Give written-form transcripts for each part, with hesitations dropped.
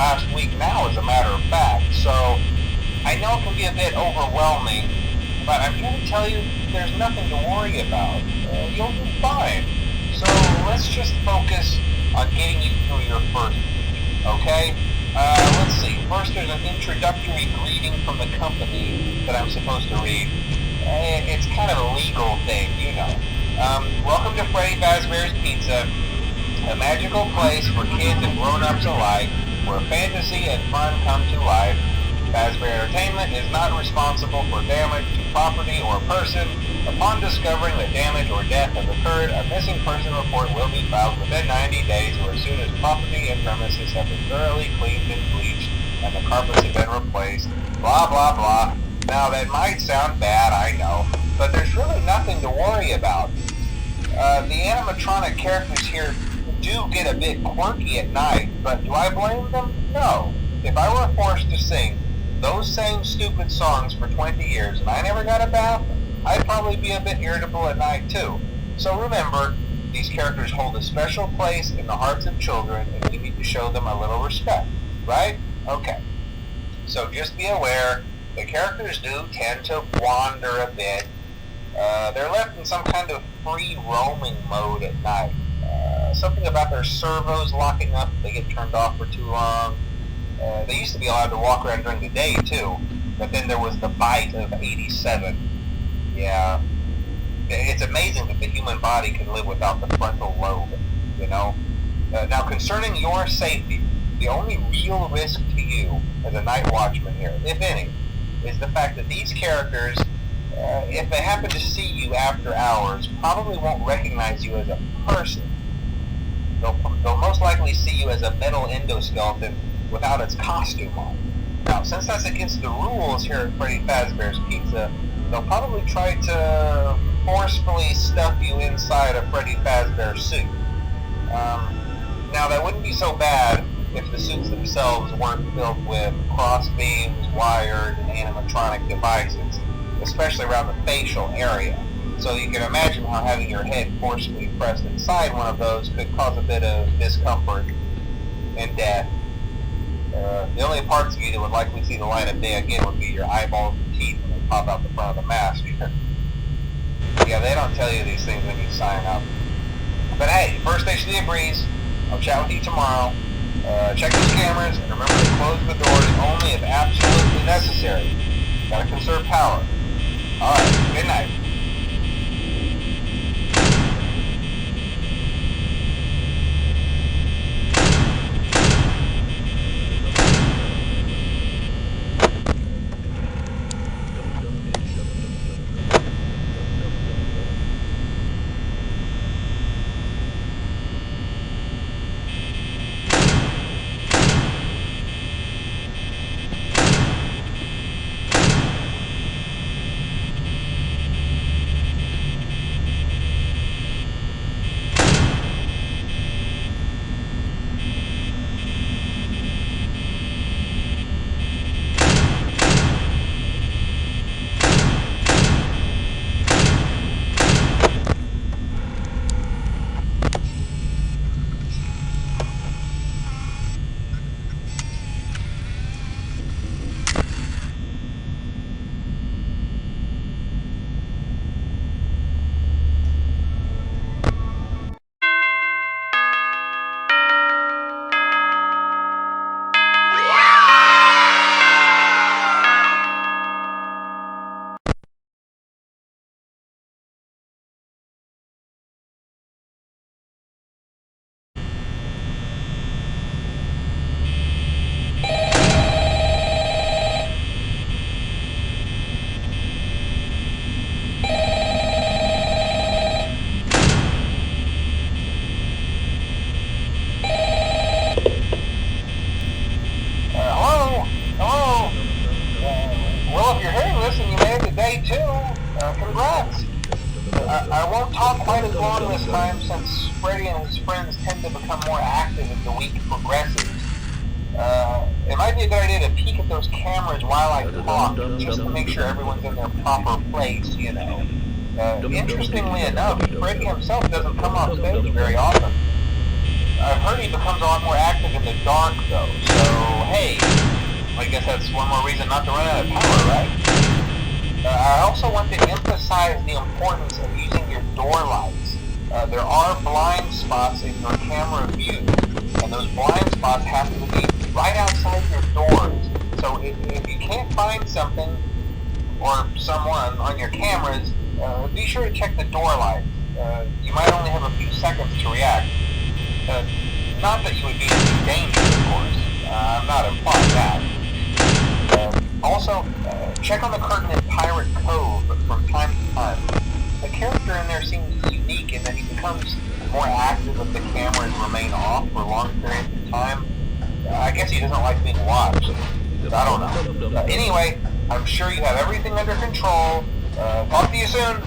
last week now, as a matter of fact. So I know it can be a bit overwhelming, but I'm here to tell you there's nothing to worry about. You'll be fine. So let's just focus on getting you through your first week, okay? Let's see. First, there's an introductory greeting from the company that I'm supposed to read. It's kind of a legal thing, you know. Welcome to Freddys Fazbear's Pizza, a magical place for kids and grown-ups alike, where fantasy and fun come to life. Fazbear Entertainment is not responsible for damage to property or person. Upon discovering that damage or death has occurred, a missing person report will be filed within 90 days or as soon as property and premises have been thoroughly cleaned and bleached and the carpets have been replaced. Blah, blah, blah. Now, that might sound bad, I know, but there's really nothing to worry about. The animatronic characters here do get a bit quirky at night, but do I blame them? No. If I were forced to sing those same stupid songs for 20 years and I never got a bath, I'd probably be a bit irritable at night too. So remember, these characters hold a special place in the hearts of children and we need to show them a little respect, right? Okay. So just be aware, the characters do tend to wander a bit. They're left in some kind of free roaming mode at night. Something about their servos locking up if they get turned off for too long. They used to be allowed to walk around during the day too, but then there was the bite of 87. Yeah, it's amazing that the human body can live without the frontal lobe, you know? Now, concerning your safety, the only real risk to you as a night watchman here, if any, is the fact that these characters, if they happen to see you after hours, probably won't recognize you as a person. They'll most likely see you as a metal endoskeleton without its costume on. Now, since that's against the rules here at Freddys Fazbear's Pizza, they'll probably try to forcefully stuff you inside a Freddys Fazbear suit. Now, that wouldn't be so bad if the suits themselves weren't filled with cross beams, wires, and animatronic devices, especially around the facial area. So you can imagine how having your head forcefully pressed inside one of those could cause a bit of discomfort and death. The only parts of you that would likely see the light of day again would be your eyeballs and teeth when they pop out the front of the mask. Yeah, they don't tell you these things when you sign up. But hey, first station of the breeze. I'll chat with you tomorrow. Check those cameras, and remember to close the doors only if absolutely necessary. Gotta conserve power. Alright, good night. Congrats! I won't talk quite as long this time since Freddy and his friends tend to become more active as the week progresses. It might be a good idea to peek at those cameras while I talk, just to make sure everyone's in their proper place, you know. Interestingly enough, Freddy himself doesn't come off stage very often. I've heard he becomes a lot more active in the dark, though, so guess that's one more reason not to run out of power, right? I also want to emphasize the importance of using your door lights. There are blind spots in your camera view, and those blind spots have to be right outside your doors. So if you can't find something or someone on your cameras, be sure to check the door lights. You might only have a few seconds to react. Not that you would be in any danger, of course. I'm not implying that. Also, check on the curtain in Pirate Cove from time to time. The character in there seems unique in that he becomes more active if the cameras remain off for long periods of time. I guess he doesn't like being watched. I don't know. Anyway, I'm sure you have everything under control. Talk to you soon.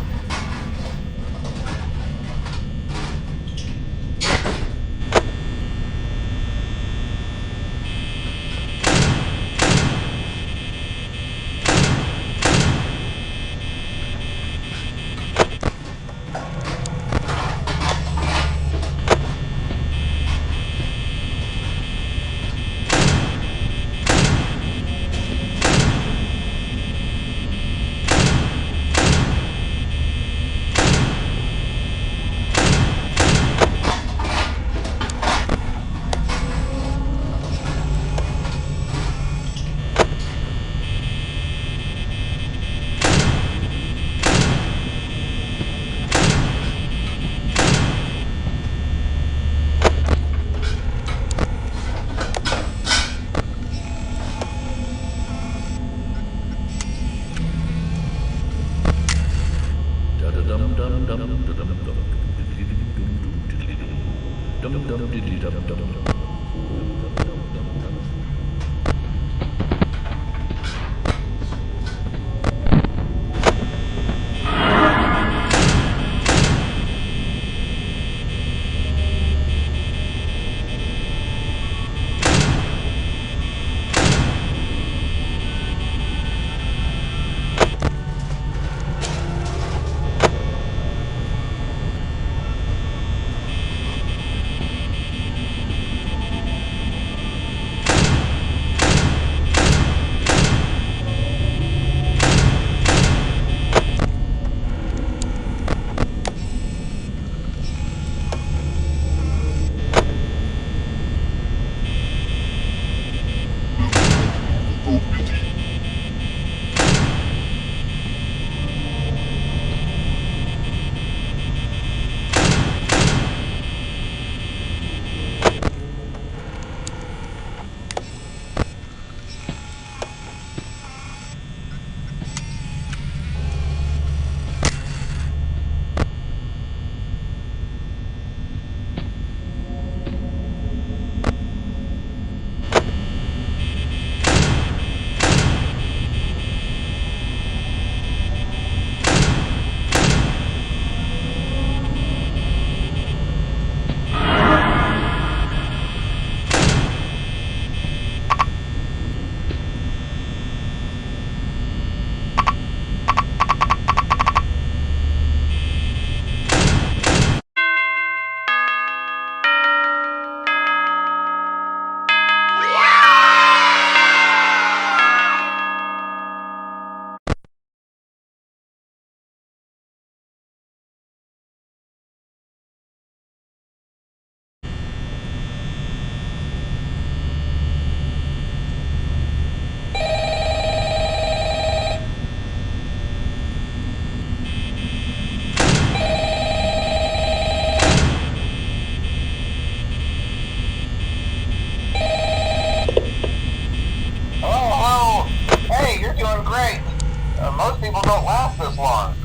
Most people don't last this long.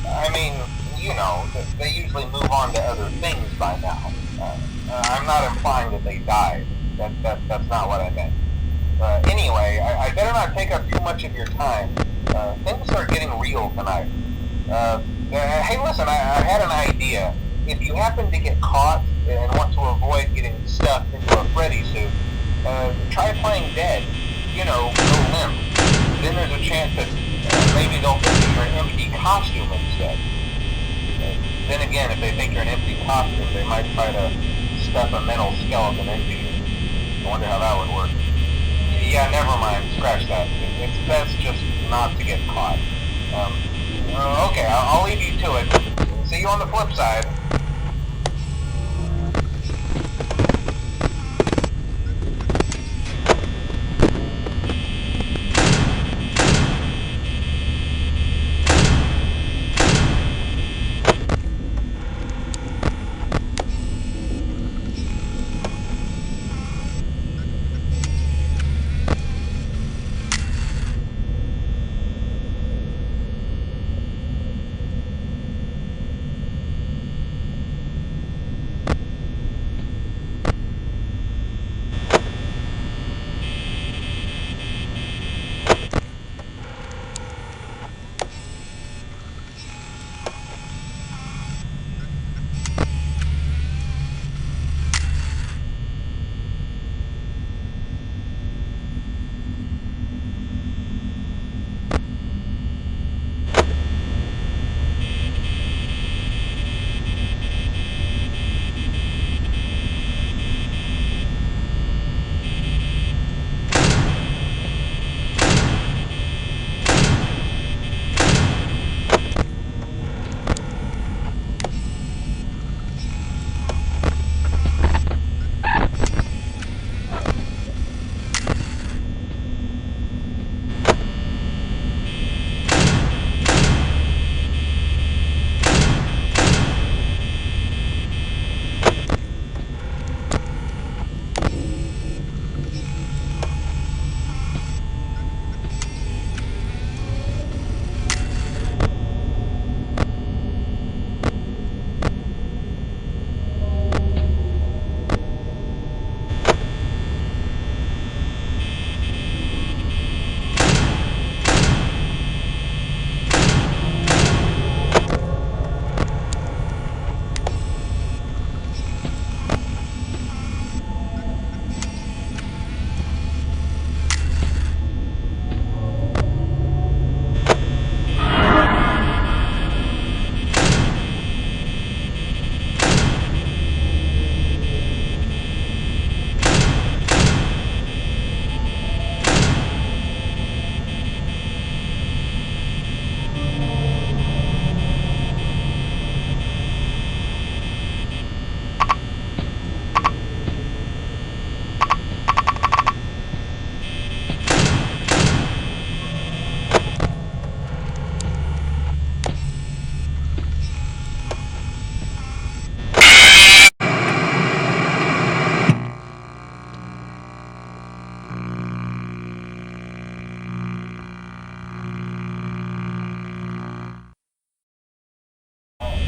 I mean, you know, they usually move on to other things by now. I'm not implying that they died. That's not what I meant. Anyway, I better not take up too much of your time. Things are getting real tonight. Hey, listen, I had an idea. If you happen to get caught and want to avoid getting stuffed into a Freddy suit, try playing dead. You know, go limp. Then there's a chance that maybe they'll think that you're an empty costume instead. Then again, if they think you're an empty costume, they might try to stuff a mental skeleton into you. I wonder how that would work. Yeah, never mind. scratch that. It's best just not to get caught. Okay, I'll leave you to it. See you on the flip side.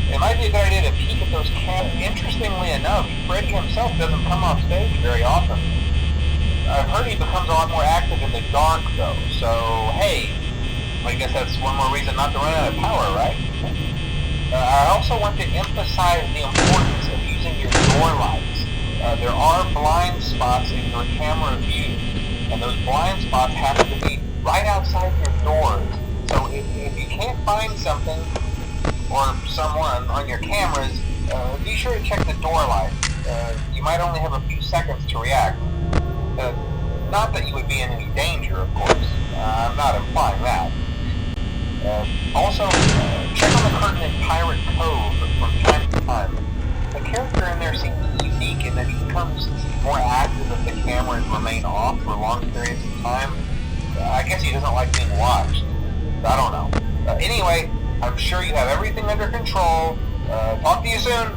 It might be a good idea to peek at those cameras. Interestingly enough, Freddy himself doesn't come off stage very often. I've heard he becomes a lot more active in the dark, though. So, hey, I guess that's one more reason not to run out of power, right? I also want to emphasize the importance of using your door lights. There are blind spots in your camera view, and those blind spots have to be right outside your doors. So if you can't find something or someone on your cameras, be sure to check the door light. You might only have a few seconds to react. Not that you would be in any danger, of course. I'm not implying that. Also, check on the curtain in Pirate Cove from time to time. The character in there seems unique in that he becomes more active if the cameras remain off for long periods of time. I guess he doesn't like being watched. I don't know. Anyway, I'm sure you have everything under control. Talk to you soon.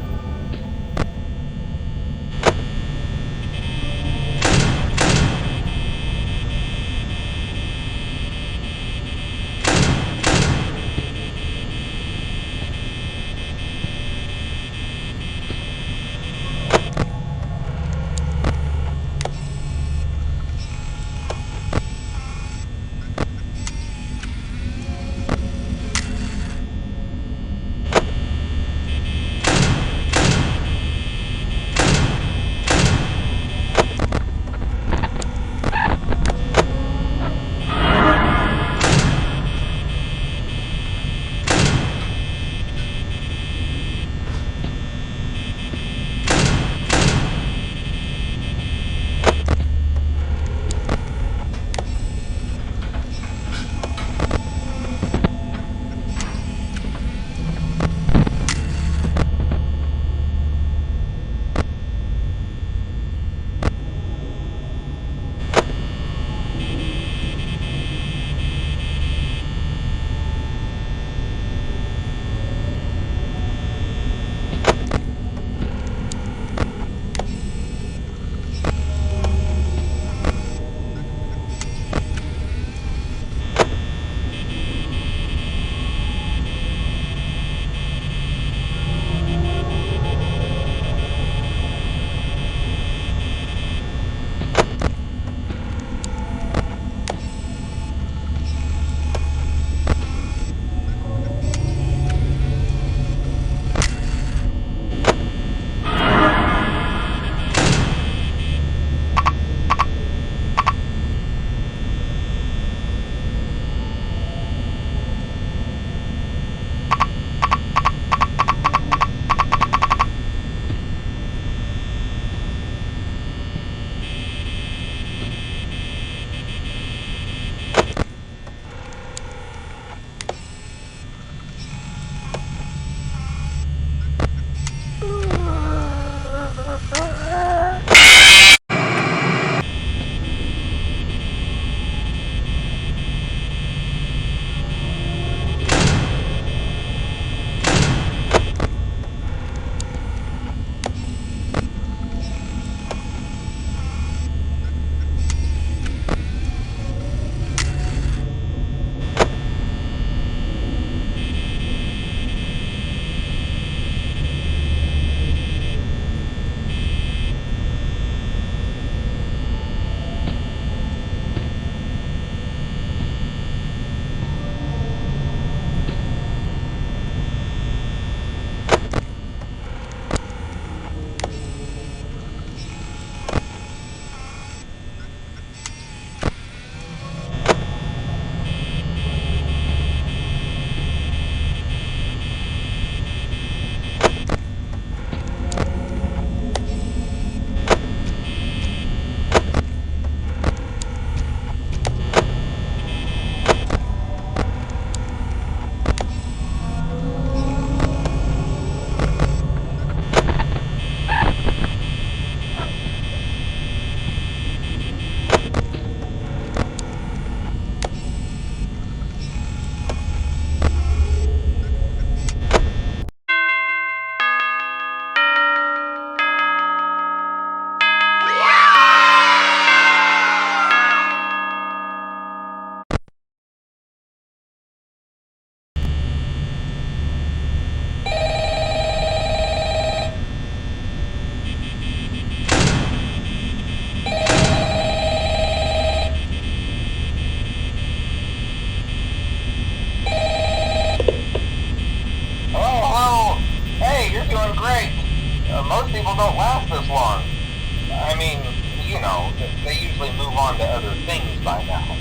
on to other things by now.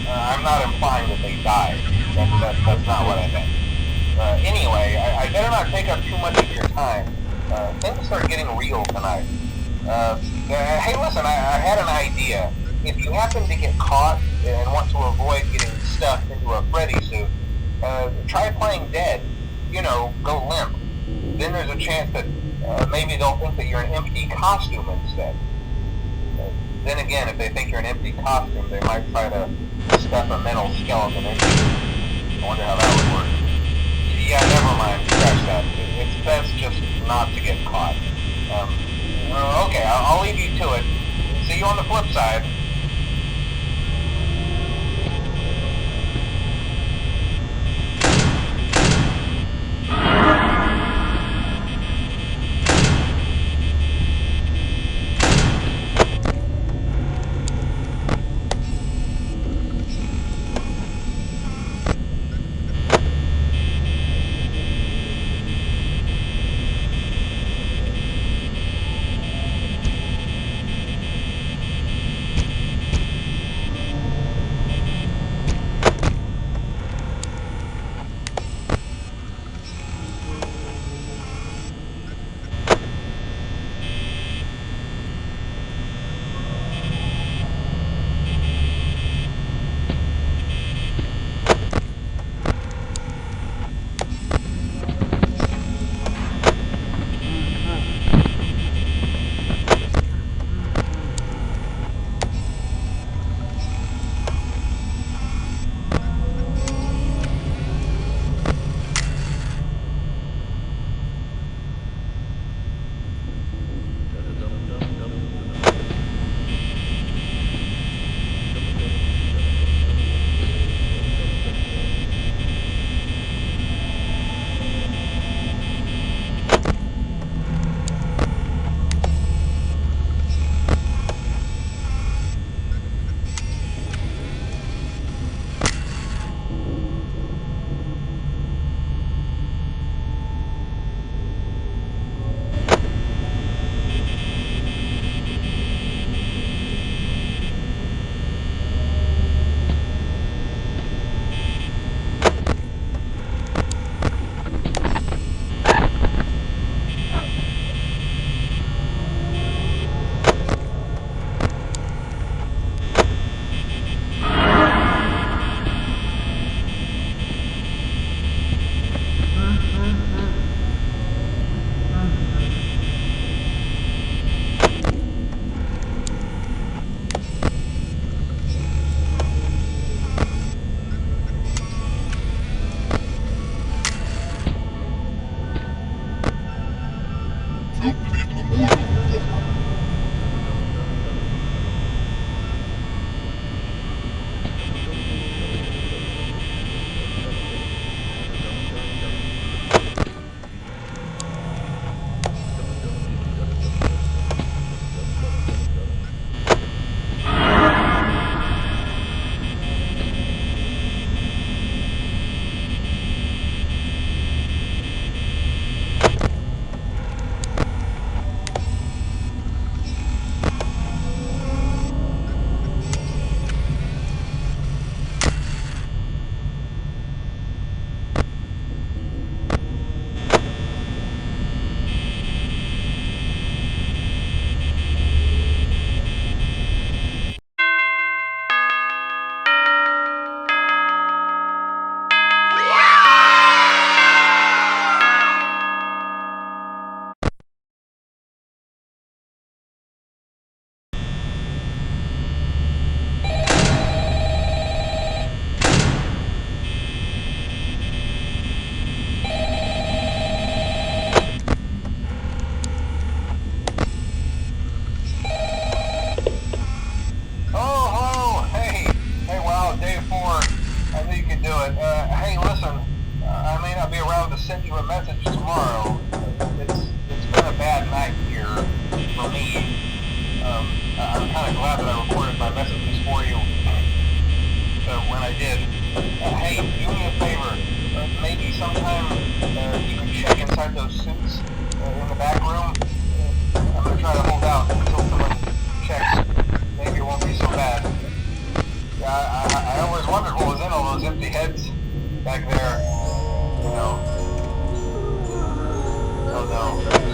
I'm not implying that they died. That's not what I meant. Anyway, I better not take up too much of your time. Things start getting real tonight. Hey, listen, I had an idea. If you happen to get caught and want to avoid getting stuffed into a Freddy suit, try playing dead. You know, go limp. Then there's a chance that maybe they'll think that you're an empty costume instead. Then again, if they think you're an empty costume, they might try to stuff a metal skeleton into you. I wonder how that would work. Yeah, never mind. Scratch that. It's best just not to get caught. Okay, I'll leave you to it. See you on the flip side. send you a message tomorrow. It's been a bad night here for me. I'm kind of glad that I recorded my messages for you when I did. Hey, do me a favor. Maybe sometime you can check inside those suits in the back room. I'm going to try to hold out until someone checks. Maybe it won't be so bad. empty heads back there. No. Oh no.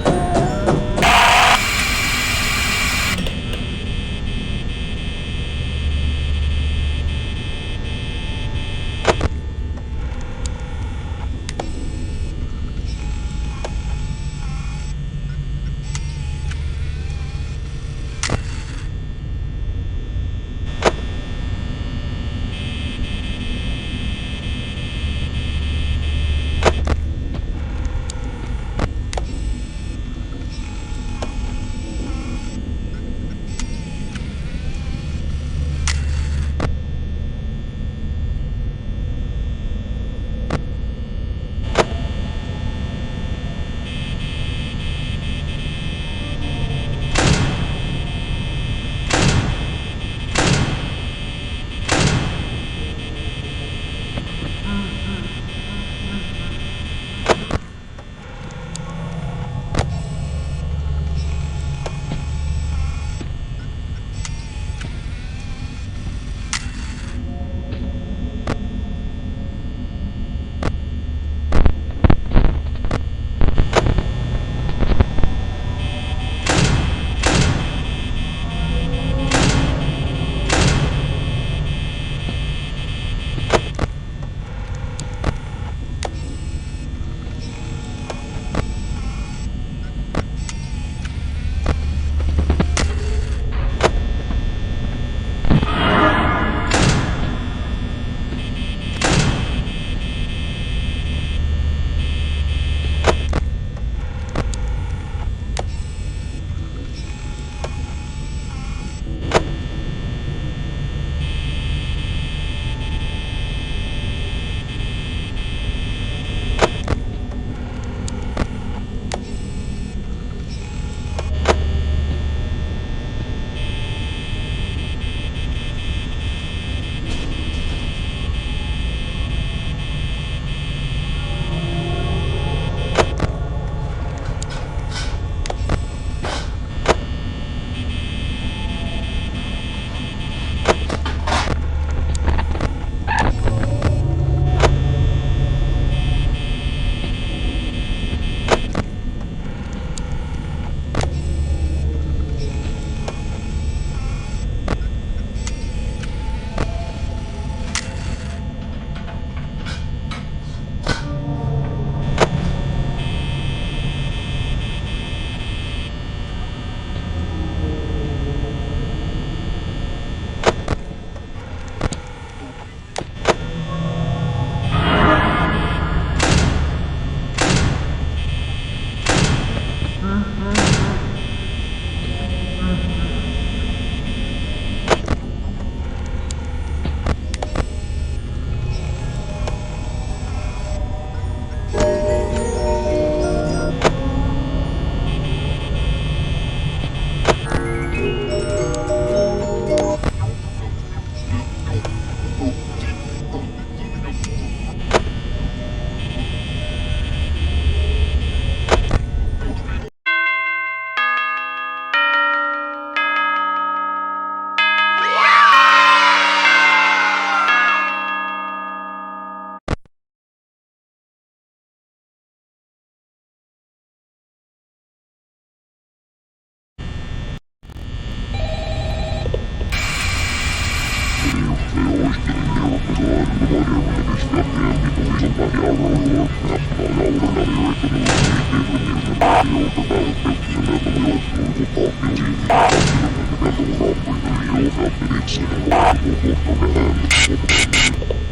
Thank you.